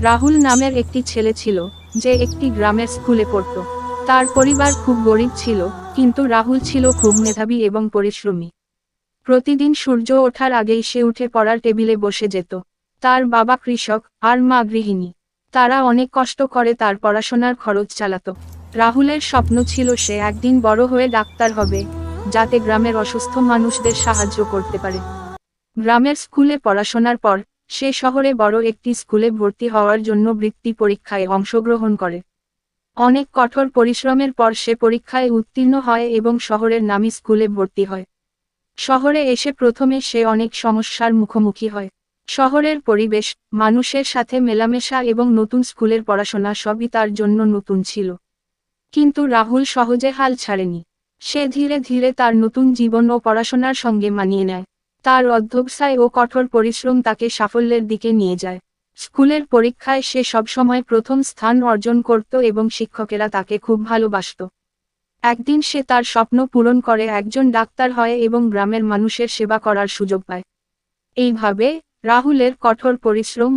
রাহুল নামের একটি ছেলে ছিল, যে একটি গ্রামের স্কুলে পড়ত। তার পরিবার খুব গরিব ছিল, কিন্তু রাহুল ছিল খুব মেধাবী এবং পরিশ্রমী। প্রতিদিন সূর্য ওঠার আগেই সে উঠে পড়ার টেবিলে বসে যেত। তার বাবা কৃষক, আর মা গৃহিণী। তারা অনেক কষ্ট করে তার পড়াশোনার খরচ চালাত। রাহুলের স্বপ্ন ছিল সে একদিন বড় হয়ে ডাক্তার হবে, যাতে গ্রামের অসুস্থ মানুষদের সাহায্য করতে পারে। গ্রামের স্কুলে পড়াশোনার পর সে শহরে বড় একটি স্কুলে ভর্তি হওয়ার জন্য বৃত্তি পরীক্ষায় অংশগ্রহণ করে। অনেক কঠোর পরিশ্রমের পর সে পরীক্ষায় উত্তীর্ণ হয় এবং শহরের নামী স্কুলে ভর্তি হয়। শহরে এসে প্রথমে সে অনেক সমস্যার মুখোমুখি হয়। শহরের পরিবেশ, মানুষের সাথে মেলামেশা এবং নতুন স্কুলের পড়াশোনা সবই তার জন্য নতুন ছিল। কিন্তু রাহুল সহজে হাল ছাড়েনি। সে ধীরে ধীরে তার নতুন জীবন ও পড়াশোনার সঙ্গে মানিয়ে নেয়। তার অধ্যবসায় ও কঠোর পরিশ্রম তাকে সাফল্যের দিকে নিয়ে যায়। স্কুলের পরীক্ষায় সে সবসময় প্রথম স্থান অর্জন করত এবং শিক্ষকেরা তাকে খুব ভালোবাসত। একদিন সে তার স্বপ্ন পূরণ করে একজন ডাক্তার হয় এবং গ্রামের মানুষের সেবা করার সুযোগ পায়। এইভাবে রাহুলের কঠোর পরিশ্রম